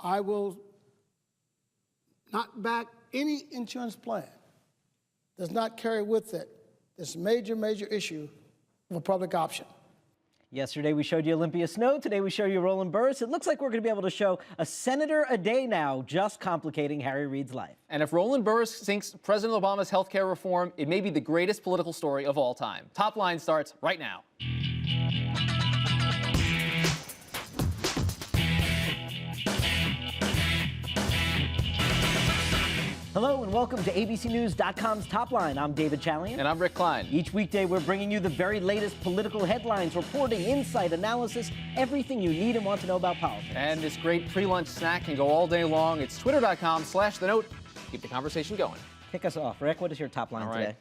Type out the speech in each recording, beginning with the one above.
I will not back any insurance plan does not carry with it this major, major issue of a public option. Yesterday we showed you Olympia Snowe. Today we show you Roland Burris. It looks like we're going to be able to show a senator a day now, just complicating Harry Reid's life. And if Roland Burris thinks President Obama's health care reform, it may be the greatest political story of all time. Top Line starts right now. Hello and welcome to ABCNews.com's Top Line. I'm David Chalian. And I'm Rick Klein. Each weekday, we're bringing you the very latest political headlines, reporting, insight, analysis, everything you need and want to know about politics. And this great pre-lunch snack can go all day long. It's twitter.com/The Note. Keep the conversation going. Kick us off. Rick, what is your top line today?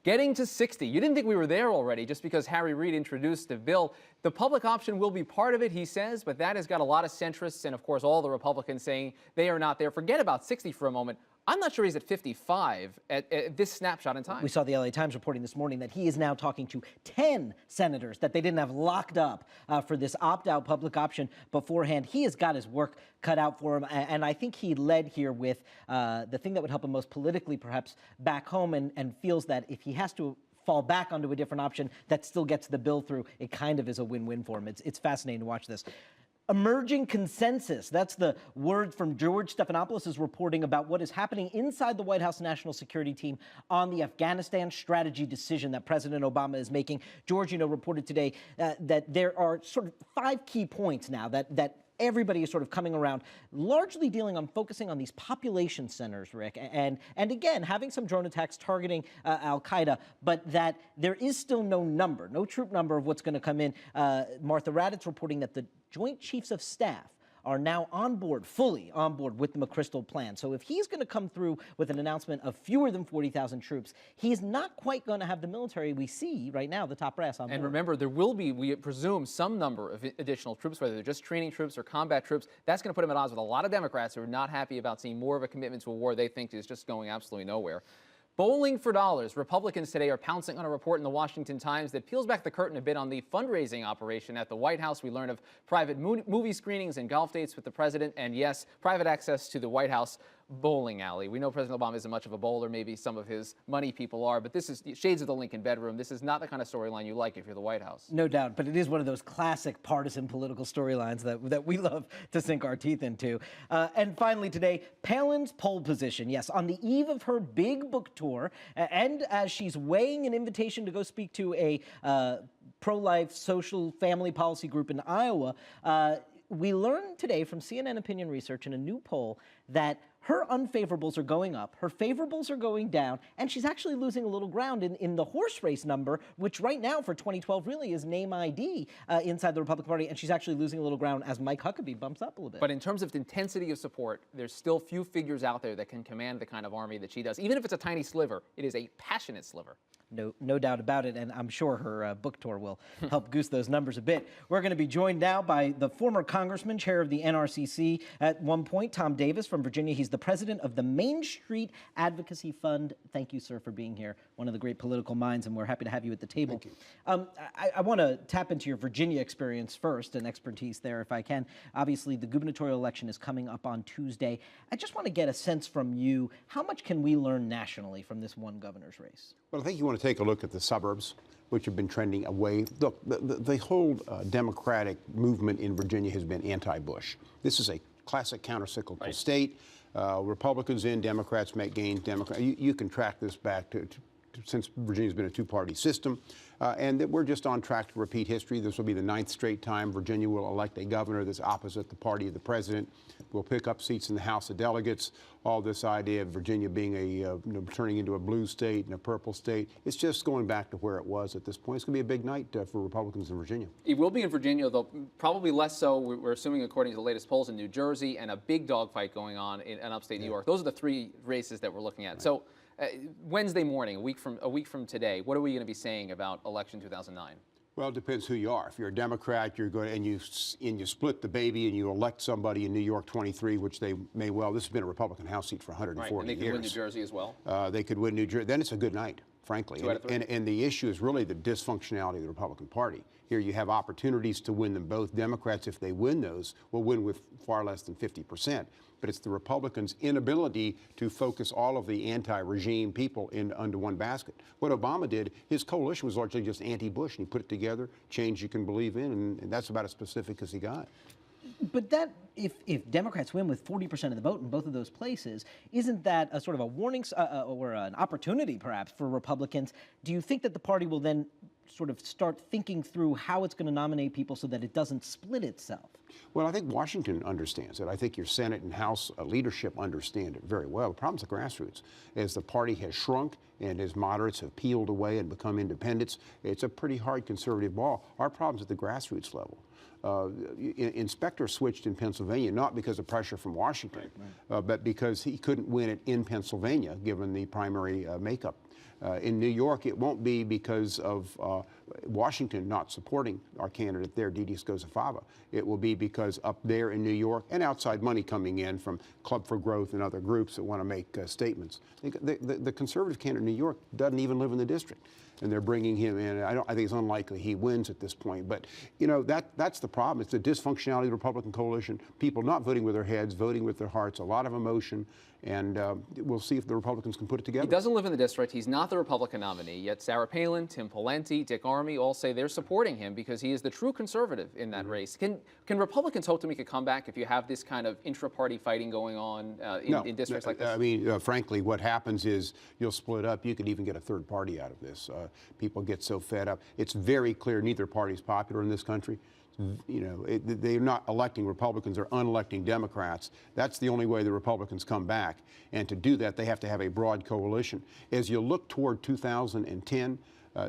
Getting to 60. You didn't think we were there already just because Harry Reid introduced the bill. The public option will be part of it, he says, but that has got a lot of centrists and, of course, all the Republicans saying they are not there. Forget about 60 for a moment. I'm not sure he's at 55 at this snapshot in time. We saw the LA Times reporting this morning that he is now talking to 10 senators that they didn't have locked up for this opt-out public option beforehand. He has got his work cut out for him, and I think he led here with the thing that would help him most politically, perhaps back home, and feels that if he has to fall back onto a different option that still gets the bill through, it kind of is a win-win for him. It's fascinating to watch this. Emerging consensus. That's the word from George Stephanopoulos is reporting about what is happening inside the White House National Security Team on the Afghanistan strategy decision that President Obama is making. George, reported today that there are sort of 5 key points now that everybody is sort of coming around, largely dealing on focusing on these population centers, Rick, and again, having some drone attacks targeting al-Qaeda, but that there is still no troop number of what's going to come in. Martha Raddatz reporting that the Joint Chiefs of Staff are now fully on board with the McChrystal plan. So if he's going to come through with an announcement of fewer than 40,000 troops, he's not quite going to have the military we see right now, the top brass on board. And remember, there will be, we presume, some number of additional troops, whether they're just training troops or combat troops. That's going to put him at odds with a lot of Democrats who are not happy about seeing more of a commitment to a war they think is just going absolutely nowhere. Bowling for dollars. Republicans today are pouncing on a report in the Washington Times that peels back the curtain a bit on the fundraising operation at the White House. We learn of private movie screenings and golf dates with the president, and yes, private access to the White House bowling alley. We know President Obama isn't much of a bowler. Maybe some of his money people are, but this is shades of the Lincoln bedroom. This is not the kind of storyline you like if you're the White House. No doubt, but it is one of those classic partisan political storylines that we love to sink our teeth into. And finally today, Palin's pole position. Yes, on the eve of her big book tour, and as she's weighing an invitation to go speak to a pro-life social family policy group in Iowa, we learned today from CNN Opinion Research in a new poll that her unfavorables are going up, her favorables are going down, and she's actually losing a little ground in the horse race number, which right now for 2012 really is name ID inside the Republican Party, and she's actually losing a little ground as Mike Huckabee bumps up a little bit. But in terms of the intensity of support, there's still few figures out there that can command the kind of army that she does. Even if it's a tiny sliver, it is a passionate sliver. No doubt about it, and I'm sure her book tour will help goose those numbers a bit. We're going to be joined now by the former congressman, chair of the NRCC at one point, Tom Davis from Virginia. He's the president of the Main Street Advocacy Fund. Thank you, sir, for being here. One of the great political minds, and we're happy to have you at the table. Thank you. I want to tap into your Virginia experience first and expertise there, if I can. Obviously, the gubernatorial election is coming up on Tuesday. I just want to get a sense from you, how much can we learn nationally from this one governor's race? Well, I think you want to take a look at the suburbs, which have been trending away. Look, the whole Democratic movement in Virginia has been anti-Bush. This is a classic countercyclical state. Republicans in, Democrats make gains. You can track this back to since Virginia's been a two-party system, and that we're just on track to repeat history. This will be the 9th straight time Virginia will elect a governor that's opposite the party of the president. We'll pick up seats in the House of Delegates. All this idea of Virginia being turning into a blue state and a purple state, it's just going back to where it was at this point. It's going to be a big night for Republicans in Virginia. It will be in Virginia, though probably less so. We're assuming, according to the latest polls, in New Jersey, and a big dogfight going on in upstate New York. Those are the 3 races that we're looking at. Right. So Wednesday morning, a week from today, what are we going to be saying about election 2009? Well, it depends who you are. If you're a Democrat, you're going and you split the baby and you elect somebody in New York 23, which they may well. This has been a Republican House seat for 140 years. And they could win New Jersey as well. They could win New Jersey. Then it's a good night, frankly. And the issue is really the dysfunctionality of the Republican Party. Here you have opportunities to win them both. Democrats, if they win those, will win with far less than 50%. But it's the Republicans' inability to focus all of the anti-regime people under one basket. What Obama did, his coalition was largely just anti-Bush, and he put it together, change you can believe in, and that's about as specific as he got. But that, if Democrats win with 40% of the vote in both of those places, isn't that a sort of a warning or an opportunity, perhaps, for Republicans? Do you think that the party will then sort of start thinking through how it's going to nominate people so that it doesn't split itself? Well, I think Washington understands it. I think your Senate and House leadership understand it very well. The problem's the grassroots. As the party has shrunk and as moderates have peeled away and become independents, it's a pretty hard conservative ball. Our problem's at the grassroots level. Inspector switched in Pennsylvania, not because of pressure from Washington, but because he couldn't win it in Pennsylvania, given the primary makeup. In New York, it won't be because of Washington not supporting our candidate there, Didi Scozafava. It will be because up there in New York and outside money coming in from Club for Growth and other groups that want to make statements. The conservative candidate in New York doesn't even live in the district, and they're bringing him in. I think it's unlikely he wins at this point. But you know, that's the problem. It's the dysfunctionality of the Republican coalition. People not voting with their heads, voting with their hearts. A lot of emotion. And we'll see if the Republicans can put it together. He doesn't live in the district. He's not the Republican nominee. Yet Sarah Palin, Tim Pawlenty, Dick Armey all say they're supporting him because he is the true conservative in that race. Can Republicans hope to make a comeback if you have this kind of intra-party fighting going on in districts like this? I mean, frankly, what happens is you'll split up. You could even get a third party out of this. People get so fed up. It's very clear neither party is popular in this country. You know, they're not electing Republicans, they're unelecting Democrats. That's the only way the Republicans come back. And to do that, they have to have a broad coalition. As you look toward 2010,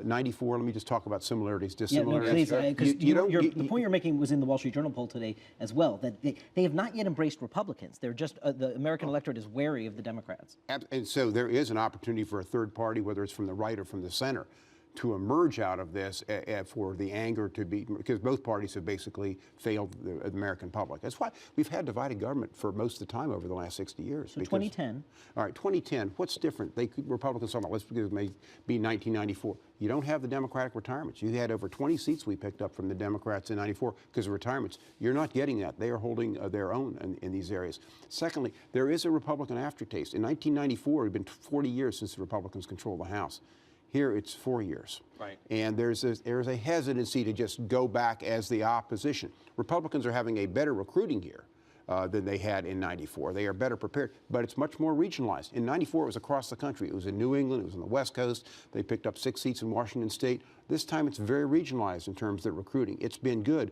94, let me just talk about similarities, dissimilarities. Yeah, no, please, because the point you're making was in the Wall Street Journal poll today as well, that they have not yet embraced Republicans. They're just, the American electorate is wary of the Democrats. And so there is an opportunity for a third party, whether it's from the right or from the center, to emerge out of this for the anger to be, because both parties have basically failed the American public. That's why we've had divided government for most of the time over the last 60 years. So 2010. All right, 2010, what's different? Republicans talking about, let's because it may be 1994. You don't have the Democratic retirements. You had over 20 seats we picked up from the Democrats in 94 because of retirements. You're not getting that. They are holding their own in these areas. Secondly, there is a Republican aftertaste. In 1994, it had been 40 years since the Republicans controlled the House. Here it's 4 years. Right. And there's a hesitancy to just go back as the opposition. Republicans are having a better recruiting year than they had in 94. They are better prepared, but it's much more regionalized. In 94, it was across the country. It was in New England. It was on the West Coast. They picked up 6 seats in Washington State. This time it's very regionalized in terms of recruiting. It's been good.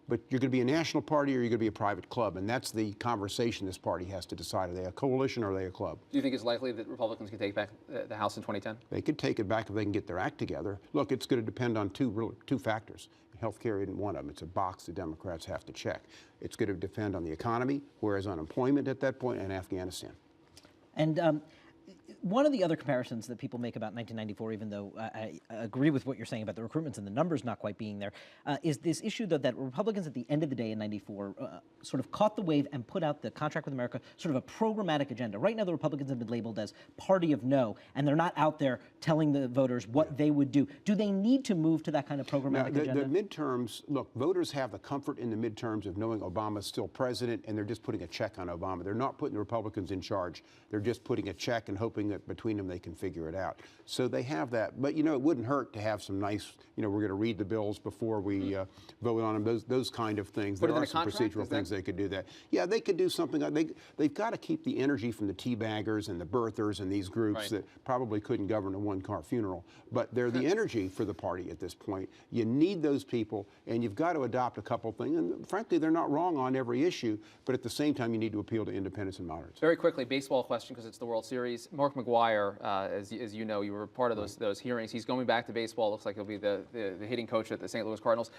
But you're going to be a national party or you're going to be a private club, and that's the conversation this party has to decide. Are they a coalition or are they a club? Do you think it's likely that Republicans can take back the House in 2010? They could take it back if they can get their act together. Look, it's going to depend on two factors. Health care isn't one of them. It's a box the Democrats have to check. It's going to depend on the economy, whereas unemployment at that point, and Afghanistan. And one of the other comparisons that people make about 1994, even though I agree with what you're saying about the recruitments and the numbers not quite being there, is this issue, though, that Republicans at the end of the day in 94 sort of caught the wave and put out the Contract with America, sort of a programmatic agenda. Right now, the Republicans have been labeled as party of no, and they're not out there telling the voters what they would do. Do they need to move to that kind of programmatic agenda? The midterms, look, voters have the comfort in the midterms of knowing Obama's still president, and they're just putting a check on Obama. They're not putting the Republicans in charge. They're just putting a check and hoping that between them they can figure it out. So they have that. But, you know, it wouldn't hurt to have some nice, you know, we're going to read the bills before we vote on them, those kind of things. Put there it in are a some contract? procedural things they could do that. Yeah, they could do something. They've got to keep the energy from the teabaggers and the birthers and these groups that probably couldn't govern a one-car funeral. But they're the energy for the party at this point. You need those people, and you've got to adopt a couple things. And frankly, they're not wrong on every issue, but at the same time, you need to appeal to independents and moderates. Very quickly, baseball question because it's the World Series. Mark McGwire, as you know, you were part of those hearings. He's going back to baseball. Looks like he'll be the hitting coach at the St. Louis Cardinals.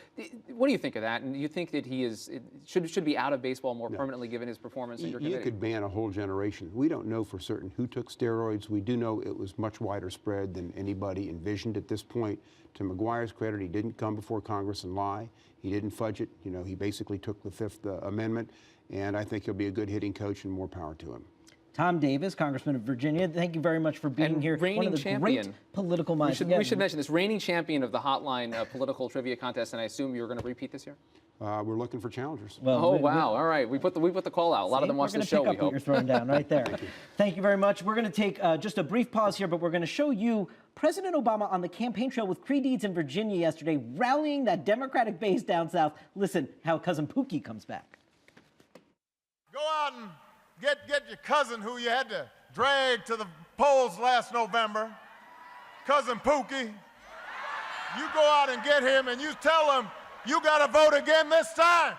What do you think of that? And do you think that he should be out of baseball more permanently given his performance in your committee? You could ban a whole generation. We don't know for certain who took steroids. We do know it was much wider spread than anybody envisioned at this point. To McGuire's credit, he didn't come before Congress and lie. He didn't fudge it. You know, he basically took the Fifth Amendment, and I think he'll be a good hitting coach and more power to him. Tom Davis, Congressman of Virginia. Thank you very much for being And here. reigning One of the champion. great political minds. We should mention this, reigning champion of the Hotline political trivia contest, and I assume you're going to repeat this year? We're looking for challengers. Well, Oh, wow. All right. We put the call out. A lot of them watch the show, we We're going to pick up what hope. you're throwing down right there. Thank you very much. We're going to take just a brief pause here, but we're going to show you President Obama on the campaign trail with Creed in Virginia yesterday, rallying that Democratic base down south. Listen how Cousin Pookie comes back. Go out and get your cousin who you had to drag to the polls last November, Cousin Pookie. You go out and get him and you tell him you got to vote again this time.